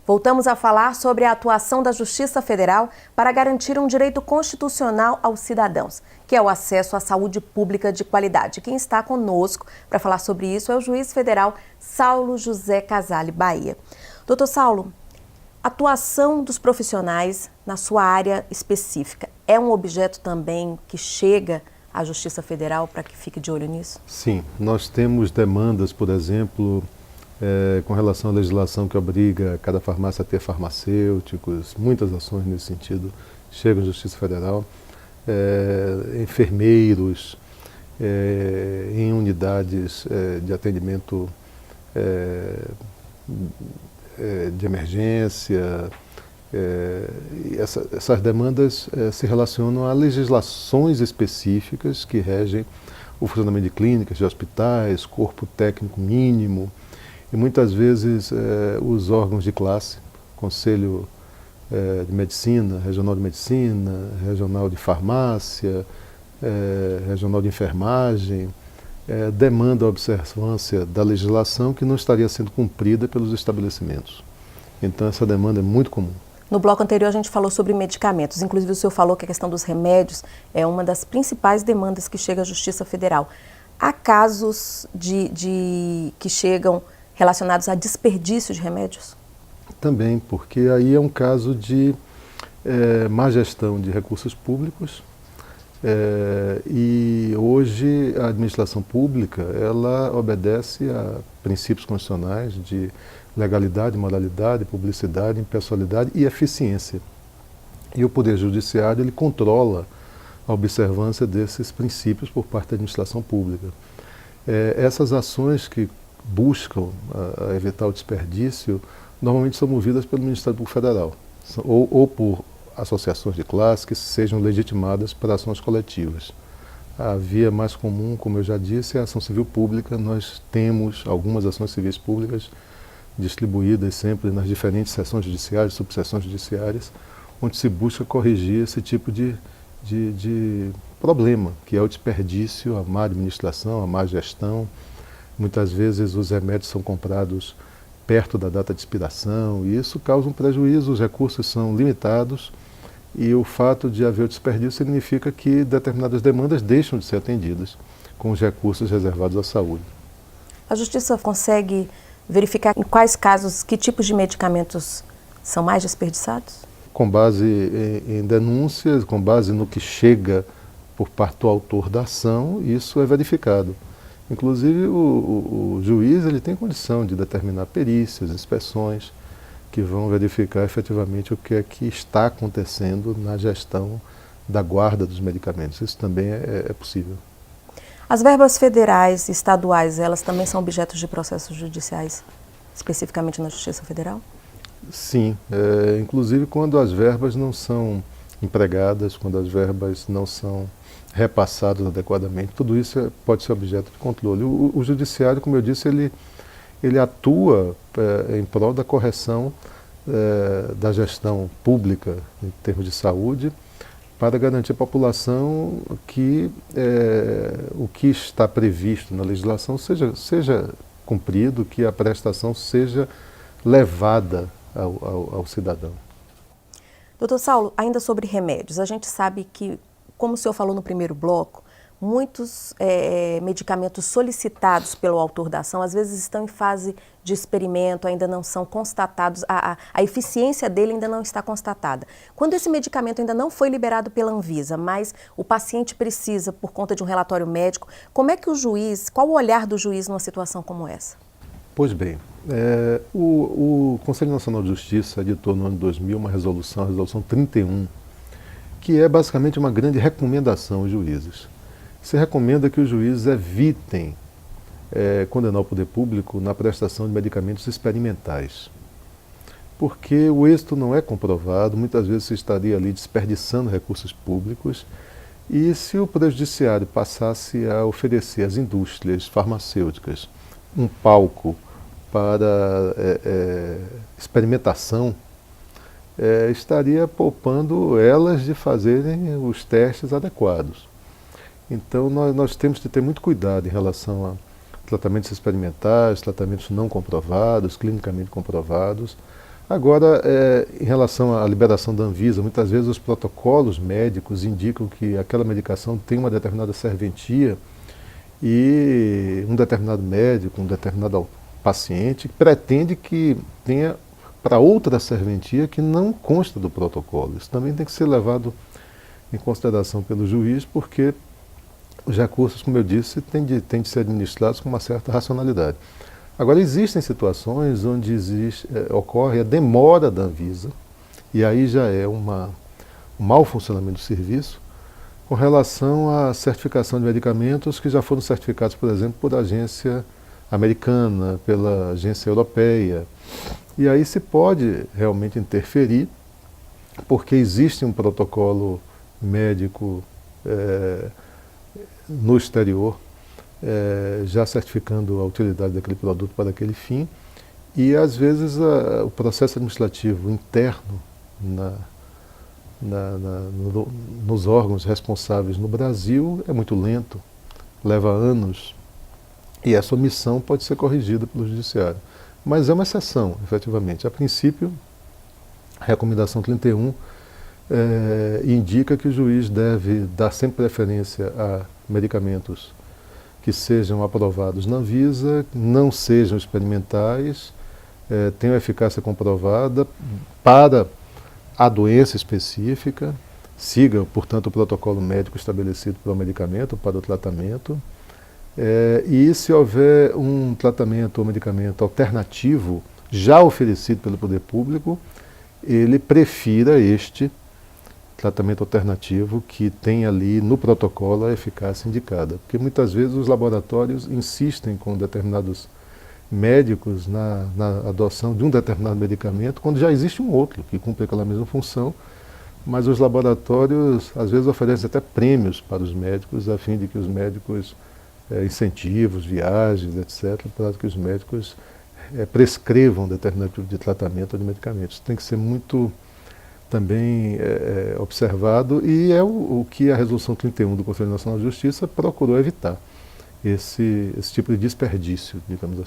Voltamos a falar sobre a atuação da Justiça Federal para garantir um direito constitucional aos cidadãos, que é o acesso à saúde pública de qualidade. Quem está conosco para falar sobre isso é o juiz federal Saulo José Casale Bahia. Doutor Saulo, a atuação dos profissionais na sua área específica é um objeto também que chega à Justiça Federal para que fique de olho nisso? Sim, nós temos demandas, por exemplo, com relação à legislação que obriga cada farmácia a ter farmacêuticos, muitas ações nesse sentido chegam à Justiça Federal, enfermeiros em unidades de atendimento de emergência. Essas demandas se relacionam a legislações específicas que regem o funcionamento de clínicas, de hospitais, corpo técnico mínimo, e muitas vezes os órgãos de classe, Conselho de Medicina, Regional de Medicina, Regional de Farmácia, Regional de Enfermagem, demandam a observância da legislação que não estaria sendo cumprida pelos estabelecimentos. Então essa demanda é muito comum. No bloco anterior a gente falou sobre medicamentos, inclusive o senhor falou que a questão dos remédios é uma das principais demandas que chega à Justiça Federal. Há casos que chegam relacionados a desperdício de remédios? Também, porque aí é um caso de má gestão de recursos públicos e hoje a administração pública ela obedece a princípios constitucionais de legalidade, moralidade, publicidade, impessoalidade e eficiência. E o Poder Judiciário ele controla a observância desses princípios por parte da administração pública. Essas ações que buscam evitar o desperdício normalmente são movidas pelo Ministério Público Federal ou por associações de classe que sejam legitimadas para ações coletivas. A via mais comum, como eu já disse, é a ação civil pública. Nós temos algumas ações civis públicas distribuídas sempre nas diferentes seções judiciárias, subseções judiciárias, onde se busca corrigir esse tipo de problema, que é o desperdício, a má administração, a má gestão. Muitas vezes os remédios são comprados perto da data de expiração e isso causa um prejuízo, os recursos são limitados e o fato de haver o desperdício significa que determinadas demandas deixam de ser atendidas com os recursos reservados à saúde. A Justiça consegue verificar em quais casos, que tipos de medicamentos são mais desperdiçados? Com base em denúncias, com base no que chega por parte do autor da ação, isso é verificado. Inclusive o juiz ele tem condição de determinar perícias, inspeções, que vão verificar efetivamente o que é que está acontecendo na gestão da guarda dos medicamentos. Isso também é possível. As verbas federais e estaduais, elas também são objetos de processos judiciais, especificamente na Justiça Federal? Sim, inclusive quando as verbas não são empregadas, quando as verbas não são repassadas adequadamente, tudo isso pode ser objeto de controle. O judiciário, como eu disse, ele atua em prol da correção da gestão pública em termos de saúde, para garantir à população que o que está previsto na legislação seja cumprido, que a prestação seja levada ao cidadão. Doutor Saulo, ainda sobre remédios, a gente sabe que, como o senhor falou no primeiro bloco, muitos medicamentos solicitados pelo autor da ação, às vezes estão em fase de experimento, ainda não são constatados, a eficiência dele ainda não está constatada. Quando esse medicamento ainda não foi liberado pela Anvisa, mas o paciente precisa, por conta de um relatório médico, como é que o juiz, qual o olhar do juiz numa situação como essa? Pois bem, o Conselho Nacional de Justiça editou no ano 2000 uma resolução, a Resolução 31, que é basicamente uma grande recomendação aos juízes. Se recomenda que os juízes evitem condenar o poder público na prestação de medicamentos experimentais. Porque o êxito não é comprovado, muitas vezes se estaria ali desperdiçando recursos públicos, e se o prejudiciário passasse a oferecer às indústrias farmacêuticas um palco para experimentação, estaria poupando elas de fazerem os testes adequados. Então nós temos que ter muito cuidado em relação a tratamentos experimentais, tratamentos não comprovados, clinicamente comprovados, Agora, em relação à liberação da Anvisa, muitas vezes os protocolos médicos indicam que aquela medicação tem uma determinada serventia e um determinado médico, um determinado paciente pretende que tenha para outra serventia que não consta do protocolo. Isso também tem que ser levado em consideração pelo juiz, porque os recursos, como eu disse, têm de ser administrados com uma certa racionalidade. Agora, existem situações onde ocorre a demora da Anvisa, e aí já é um mau funcionamento do serviço, com relação à certificação de medicamentos que já foram certificados, por exemplo, por agência americana, pela agência europeia. E aí se pode realmente interferir, porque existe um protocolo médico no exterior, já certificando a utilidade daquele produto para aquele fim, e às vezes o processo administrativo interno nos órgãos responsáveis no Brasil é muito lento, leva anos, e essa omissão pode ser corrigida pelo judiciário. Mas é uma exceção, efetivamente. A princípio, a recomendação 31 indica que o juiz deve dar sempre preferência a medicamentos que sejam aprovados na Anvisa, não sejam experimentais, tenham eficácia comprovada para a doença específica, siga, portanto, o protocolo médico estabelecido para o medicamento, para o tratamento, e se houver um tratamento ou medicamento alternativo já oferecido pelo poder público, ele prefira este tratamento alternativo que tem ali no protocolo a eficácia indicada. Porque muitas vezes os laboratórios insistem com determinados médicos na adoção de um determinado medicamento, quando já existe um outro que cumpre aquela mesma função, mas os laboratórios às vezes oferecem até prêmios para os médicos, a fim de que os médicos, incentivos, viagens, etc., para que os médicos prescrevam determinado tipo de tratamento ou de medicamentos. Tem que ser muito também observado, e é o que a Resolução 31 do Conselho Nacional de Justiça procurou evitar, esse tipo de desperdício, digamos assim.